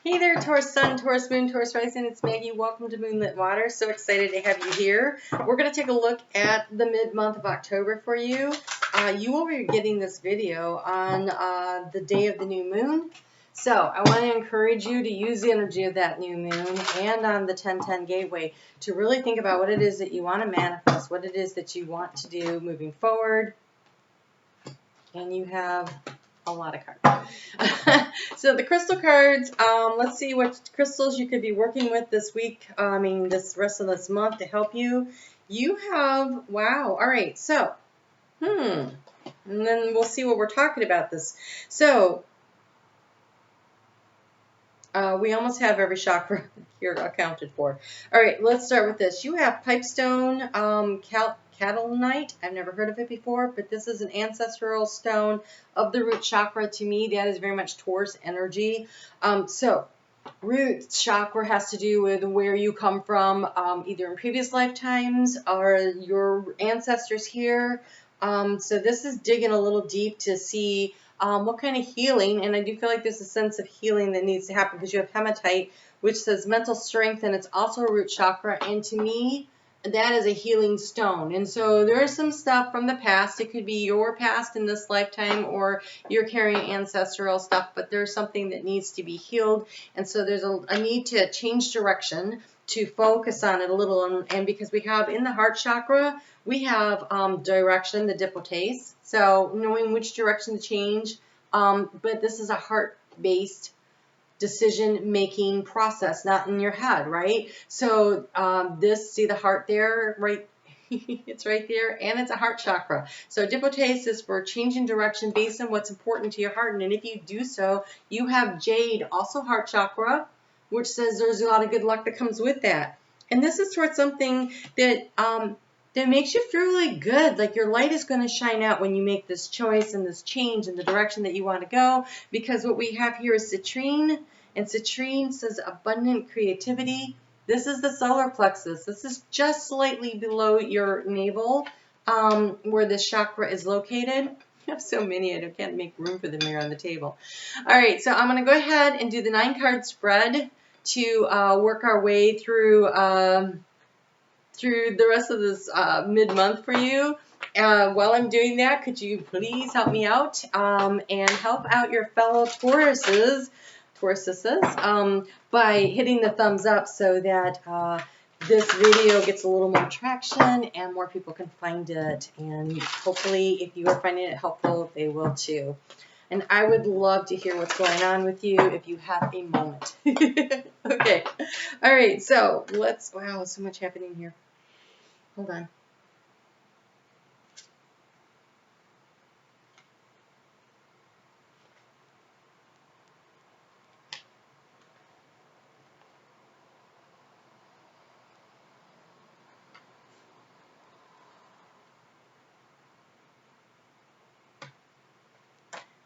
Hey there, Taurus Sun, Taurus Moon, Taurus Rising. It's Maggie. Welcome to Moonlit Water. So excited to have you here. We're going to take a look at the mid-month of October for you. You will be getting this video on the day of the new moon. So I want to encourage you to use the energy of that new moon and on the 1010 gateway to really think about what it is that you want to manifest, what it is that you want to do moving forward. And you have a lot of cards. So the crystal cards, let's see what crystals you could be working with this week, this rest of this month to help you. You have, wow, all right, so, and then we'll see what we're talking about this. So, we almost have every chakra here accounted for. All right, let's start with this. You have pipestone, Catalanite. I've never heard of it before, but this is an ancestral stone of the root chakra. To me, that is very much Taurus energy. So root chakra has to do with where you come from, either in previous lifetimes or your ancestors here. So this is digging a little deep to see what kind of healing, and I do feel like there's a sense of healing that needs to happen because you have hematite, which says mental strength, and it's also a root chakra, and to me, that is a healing stone. And so there is some stuff from the past. It could be your past in this lifetime, or you're carrying ancestral stuff, but there's something that needs to be healed. And so there's a need to change direction, to focus on it a little. And because we have in the heart chakra, we have direction, the dipotes. So knowing which direction to change. But this is a heart-based decision-making process, not in your head, right? So see the heart there, right? It's right there, and it's a heart chakra. So dipotes is for changing direction based on what's important to your heart, and if you do so, you have jade, also heart chakra, which says there's a lot of good luck that comes with that. And this is towards something that that makes you feel really good, like your light is going to shine out when you make this choice and this change in the direction that you want to go, because what we have here is citrine, and citrine says abundant creativity. This is the solar plexus. This is just slightly below your navel, where this chakra is located. I have so many, I can't make room for them here on the table. All right, so I'm going to go ahead and do the 9-card spread to work our way through the rest of this mid-month for you. While I'm doing that, could you please help me out and help out your fellow Tauruses by hitting the thumbs up so that this video gets a little more traction and more people can find it. And hopefully, if you are finding it helpful, they will too. And I would love to hear what's going on with you if you have a moment. Okay. All right. So wow, so much happening here. Hold on.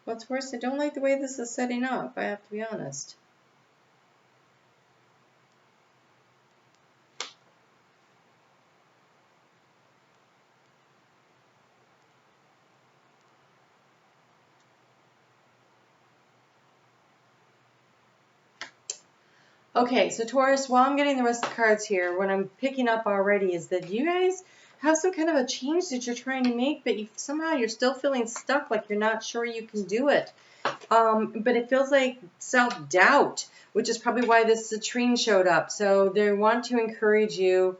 What's worse, I don't like the way this is setting up, I have to be honest. Okay, so Taurus, while I'm getting the rest of the cards here, what I'm picking up already is that you guys have some kind of a change that you're trying to make, but somehow you're still feeling stuck, like you're not sure you can do it. But it feels like self-doubt, which is probably why this citrine showed up. So they want to encourage you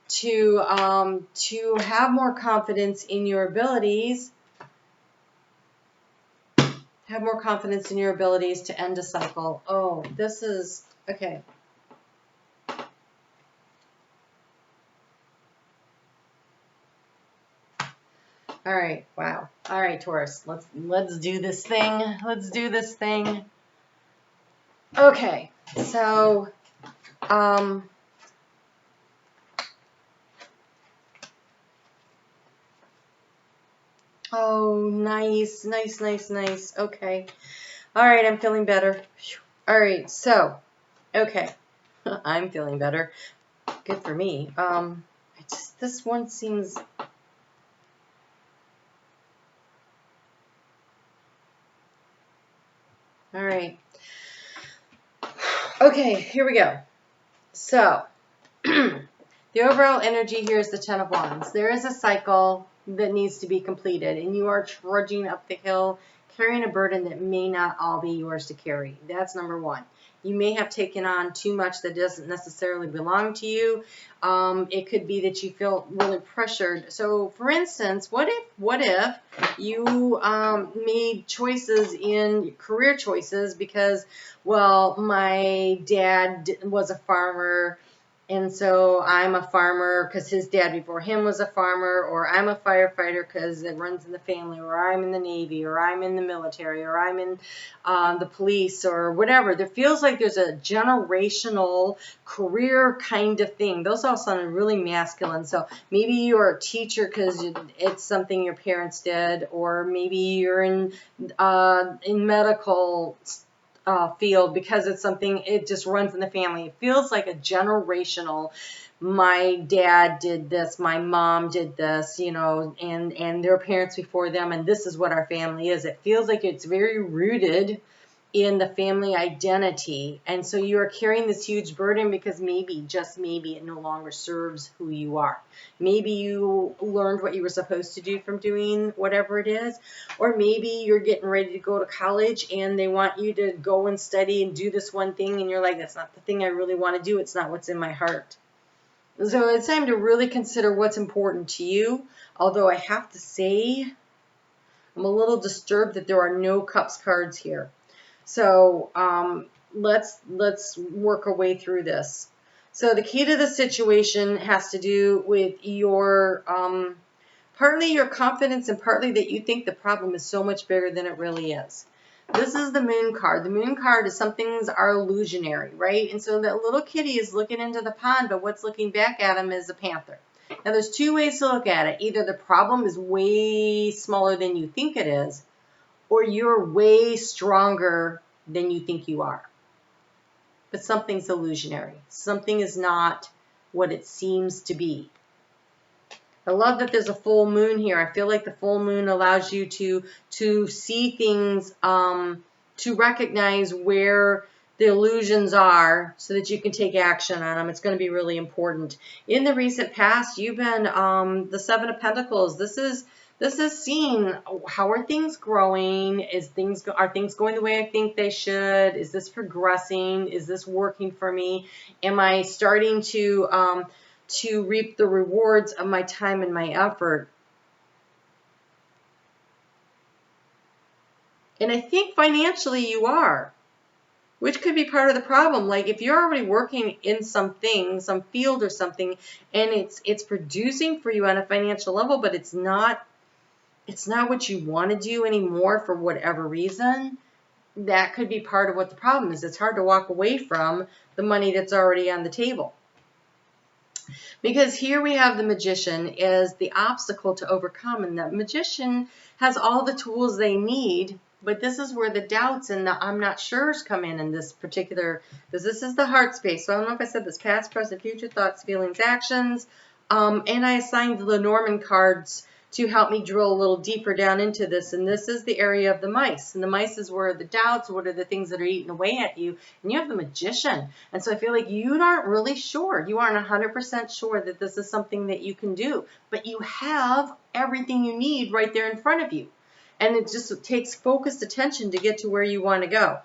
to have more confidence in your abilities. Have more confidence in your abilities to end a cycle. Oh, this is okay. All right, wow. All right, Taurus, let's do this thing. Let's do this thing. Okay, so oh, nice, nice, nice, nice. Okay. All right, I'm feeling better. All right, so okay. I'm feeling better. Good for me. This one seems all right. Okay, here we go. So, the overall energy here is the Ten of Wands. There is a cycle that needs to be completed, and you are trudging up the hill, carrying a burden that may not all be yours to carry. That's number one. You may have taken on too much that doesn't necessarily belong to you. It could be that you feel really pressured. So, for instance, what if you made choices in career choices because, well, my dad was a farmer, and so I'm a farmer because his dad before him was a farmer, or I'm a firefighter because it runs in the family, or I'm in the Navy, or I'm in the military, or I'm in the police, or whatever. There feels like there's a generational career kind of thing. Those all sound really masculine. So maybe you're a teacher because it's something your parents did, or maybe you're in medical field because it's something, it just runs in the family. It feels like a generational, my dad did this, my mom did this, you know, and their parents before them, and this is what our family is. It feels like it's very rooted in the family identity, and so you are carrying this huge burden because maybe, just maybe, it no longer serves who you are. Maybe you learned what you were supposed to do from doing whatever it is, or maybe you're getting ready to go to college and they want you to go and study and do this one thing, and you're like, that's not the thing I really want to do. It's not what's in my heart. So it's time to really consider what's important to you. Although I have to say, I'm a little disturbed that there are no cups cards here. So let's work our way through this. So the key to the situation has to do with your partly your confidence and partly that you think the problem is so much bigger than it really is. This is the Moon card. The Moon card is some things are illusionary, right? And so that little kitty is looking into the pond, but what's looking back at him is a panther. Now there's two ways to look at it. Either the problem is way smaller than you think it is, or you're way stronger than you think you are. But something's illusionary. Something is not what it seems to be. I love that there's a full moon here. I feel like the full moon allows you to see things, to recognize where the illusions are so that you can take action on them. It's going to be really important. In the recent past, you've been the Seven of Pentacles. This is seeing how are things growing? Are things going the way I think they should? Is this progressing? Is this working for me? Am I starting to reap the rewards of my time and my effort? And I think financially you are, which could be part of the problem. Like if you're already working in something, some field or something, and it's producing for you on a financial level, but it's not what you want to do anymore for whatever reason, that could be part of what the problem is. It's hard to walk away from the money that's already on the table. Because here we have the Magician as the obstacle to overcome, and the Magician has all the tools they need, but this is where the doubts and the I'm not sure's come in this particular, because this is the heart space. So I don't know if I said this: past, present, future, thoughts, feelings, actions. And I assigned the Lenormand cards to help me drill a little deeper down into this. And this is the area of the mice. And the mice is where the doubts, what are the things that are eating away at you. And you have the Magician. And so I feel like you aren't really sure. You aren't 100% sure that this is something that you can do. But you have everything you need right there in front of you. And it just takes focused attention to get to where you want to go.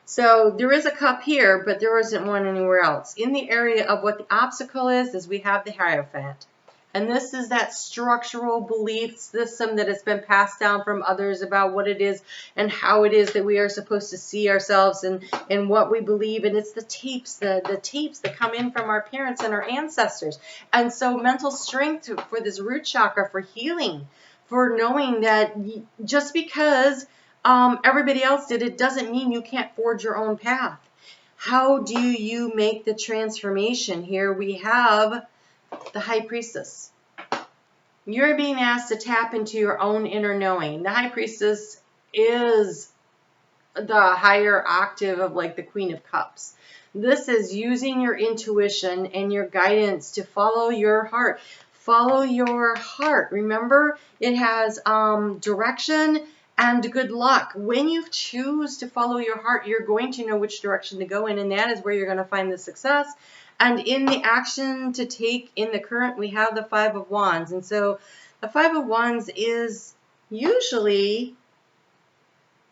So there is a cup here, but there isn't one anywhere else. In the area of what the obstacle is we have the Hierophant. And this is that structural belief system that has been passed down from others about what it is and how it is that we are supposed to see ourselves and what we believe. And it's the tapes that come in from our parents and our ancestors. And so mental strength for this root chakra, for healing, for knowing that just because everybody else did it doesn't mean you can't forge your own path. How do you make the transformation? Here we have the High Priestess. You're being asked to tap into your own inner knowing. The High Priestess is the higher octave of like the Queen of Cups. This is using your intuition and your guidance to follow your heart. Follow your heart. Remember, it has direction and good luck. When you choose to follow your heart, you're going to know which direction to go in, and that is where you're going to find the success. And in the action to take in the current, we have the Five of Wands. And so the Five of Wands is usually,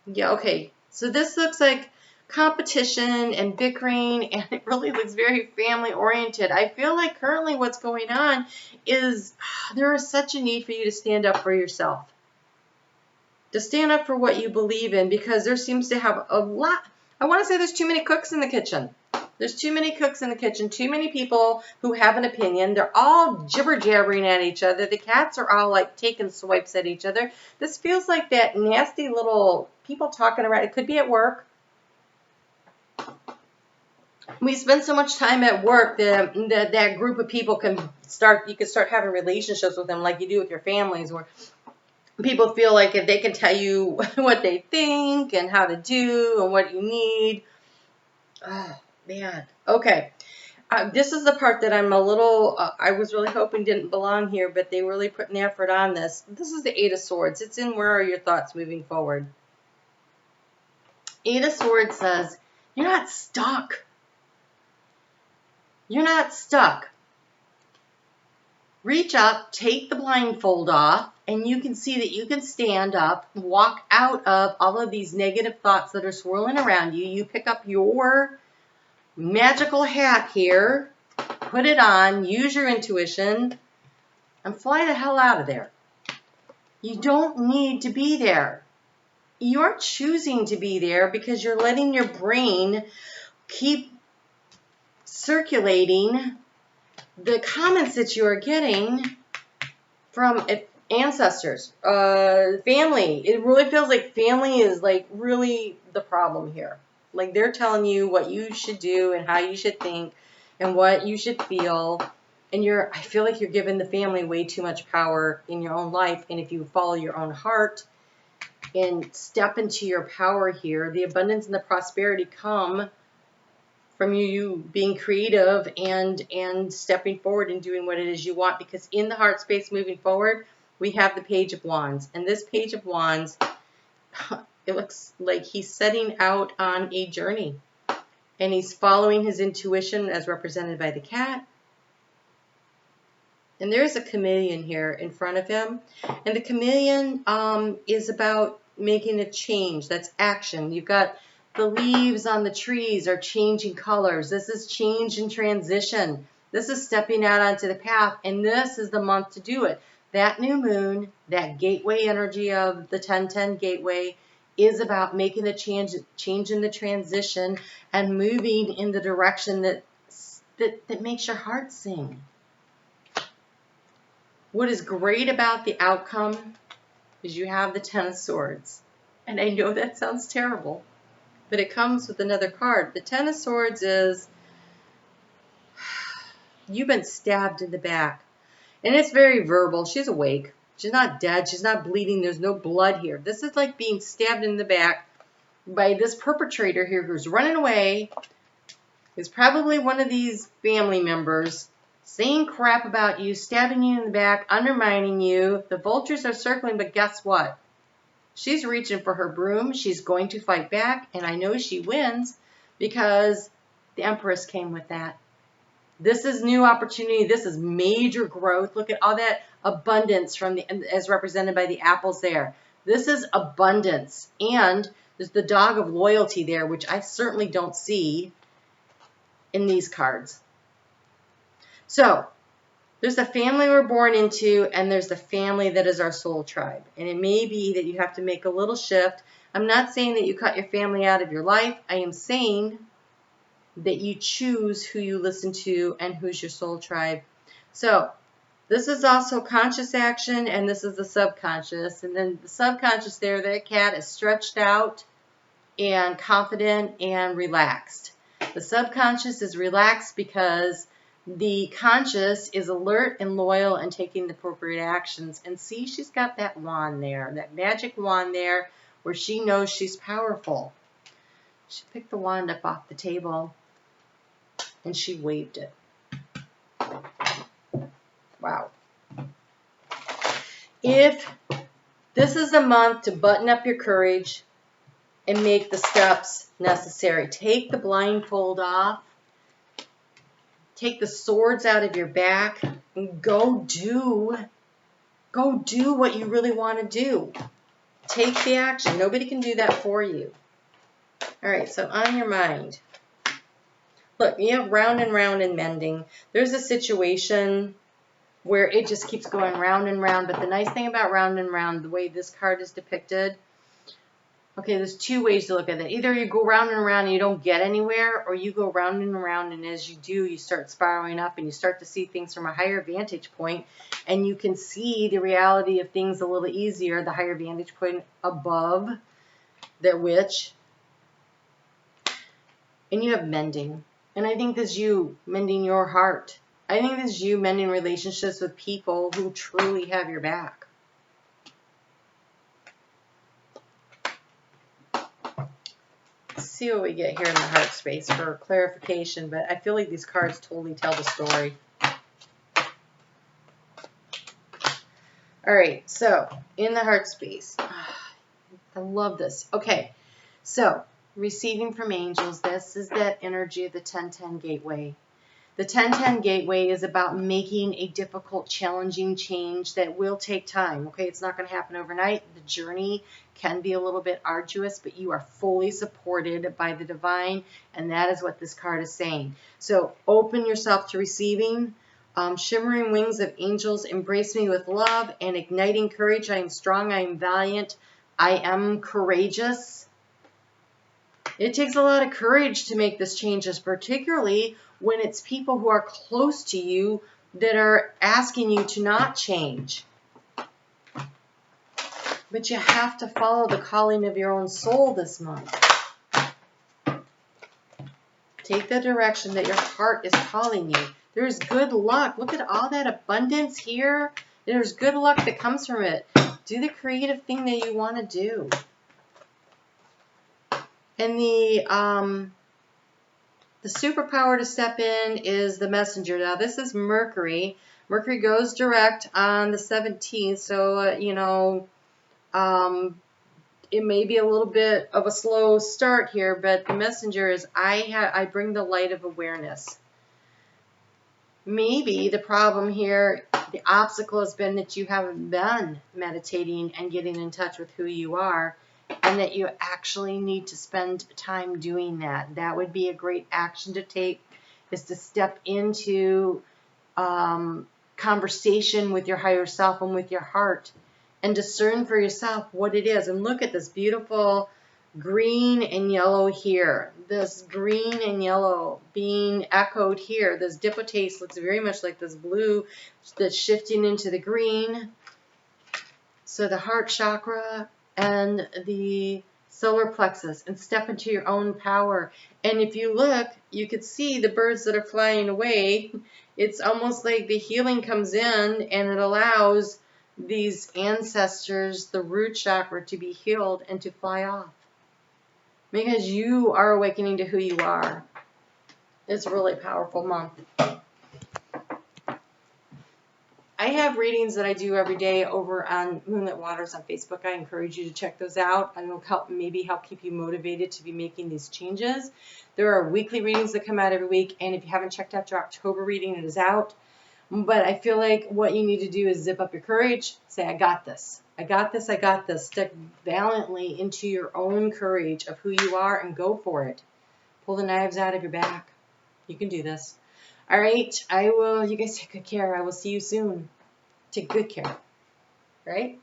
yeah, okay. So this looks like competition and bickering, and it really looks very family oriented. I feel like currently what's going on is there is such a need for you to stand up for yourself. To stand up for what you believe in, because there seems to have a lot. I want to say there's too many cooks in the kitchen. There's too many cooks in the kitchen, too many people who have an opinion. They're all jibber-jabbering at each other. The cats are all like taking swipes at each other. This feels like that nasty little people talking around. It could be at work. We spend so much time at work that that group of people you can start having relationships with them like you do with your families, where people feel like if they can tell you what they think and how to do and what you need. Oh, man. Okay. This is the part that I'm a little, I was really hoping didn't belong here, but they really put an effort on this. This is the Eight of Swords. It's in Where Are Your Thoughts Moving Forward. Eight of Swords says, you're not stuck. You're not stuck. Reach up, take the blindfold off, and you can see that you can stand up, walk out of all of these negative thoughts that are swirling around you. You pick up your magical hat here, put it on, use your intuition, and fly the hell out of there. You don't need to be there. You're choosing to be there because you're letting your brain keep circulating the comments that you are getting from ancestors, family. It really feels like family is like really the problem here. Like they're telling you what you should do and how you should think and what you should feel. And I feel like you're giving the family way too much power in your own life. And if you follow your own heart and step into your power here, the abundance and the prosperity come from you being creative and stepping forward and doing what it is you want. Because in the heart space moving forward, we have the Page of Wands. And this Page of Wands, it looks like he's setting out on a journey. And he's following his intuition as represented by the cat. And there's a chameleon here in front of him. And the chameleon is about making a change. That's action. You've got the leaves on the trees are changing colors. This is change and transition. This is stepping out onto the path, and this is the month to do it. That new moon, that gateway energy of the 1010 gateway, is about making the change in the transition and moving in the direction that makes your heart sing. What is great about the outcome is you have the Ten of Swords. And I know that sounds terrible, but it comes with another card. The Ten of Swords is you've been stabbed in the back. And it's very verbal. She's awake. She's not dead. She's not bleeding. There's no blood here. This is like being stabbed in the back by this perpetrator here who's running away. It's probably one of these family members saying crap about you, stabbing you in the back, undermining you. The vultures are circling, but guess what? She's reaching for her broom. She's going to fight back, and I know she wins because the Empress came with that. This is new opportunity. This is major growth. Look at all that abundance as represented by the apples there. This is abundance. And there's the dog of loyalty there, which I certainly don't see in these cards. So there's the family we're born into, and there's the family that is our soul tribe. And it may be that you have to make a little shift. I'm not saying that you cut your family out of your life. I am saying that you choose who you listen to and who's your soul tribe. So this is also conscious action, and this is the subconscious. And then the subconscious there, that cat is stretched out and confident and relaxed. The subconscious is relaxed because the conscious is alert and loyal and taking the appropriate actions. And see, she's got that wand there, that magic wand there where she knows she's powerful. She picked the wand up off the table and she waved it. Wow. If This is the month to button up your courage and make the steps necessary. Take the blindfold off. Take the swords out of your back and go do what you really want to do. Take the action. Nobody can do that for you. All right, so on your mind. Look, you have round and round and mending. There's a situation where it just keeps going round and round, but the nice thing about round and round, the way this card is depicted, okay, there's two ways to look at it. Either you go round and around and you don't get anywhere, or you go round and around, and as you do, you start spiraling up and you start to see things from a higher vantage point, and you can see the reality of things a little easier, the higher vantage point above the witch. And you have mending. And I think this is you mending your heart. I think this is you mending relationships with people who truly have your back. Let's see what we get here in the heart space for clarification, but I feel like these cards totally tell the story. All right, so in the heart space, I love this. Okay, so receiving from angels, this is that energy of the 1010 gateway. The 1010 gateway is about making a difficult, challenging change that will take time. Okay, it's not going to happen overnight. The journey can be a little bit arduous, but you are fully supported by the divine, and that is what this card is saying. So open yourself to receiving. Shimmering wings of angels, embrace me with love and igniting courage. I am strong. I am valiant. I am courageous. It takes a lot of courage to make this changes, particularly when it's people who are close to you that are asking you to not change. But you have to follow the calling of your own soul this month. Take the direction that your heart is calling you. There's good luck. Look at all that abundance here. There's good luck that comes from it. Do the creative thing that you want to do. And the superpower to step in is the messenger. Now, this is Mercury. Mercury goes direct on the 17th, so, it may be a little bit of a slow start here, but the messenger is I bring the light of awareness. Maybe the problem here, the obstacle has been that you haven't been meditating and getting in touch with who you are, and that you actually need to spend time doing that. That would be a great action to take, is to step into conversation with your higher self and with your heart and discern for yourself what it is. And look at this beautiful green and yellow here. This green and yellow being echoed here. This dipotace looks very much like this blue that's shifting into the green. So the heart chakra and the solar plexus, and step into your own power. And if you look, you could see the birds that are flying away. It's almost like the healing comes in and it allows these ancestors, the root chakra, to be healed and to fly off. Because you are awakening to who you are. It's a really powerful month. I have readings that I do every day over on Moonlit Waters on Facebook. I encourage you to check those out. I will maybe help keep you motivated to be making these changes. There are weekly readings that come out every week, and if you haven't checked out your October reading, it is out. But I feel like what you need to do is zip up your courage, say, I got this. I got this, I got this. Step valiantly into your own courage of who you are and go for it. Pull the knives out of your back. You can do this. All right, you guys take good care. I will see you soon. Take good care, right?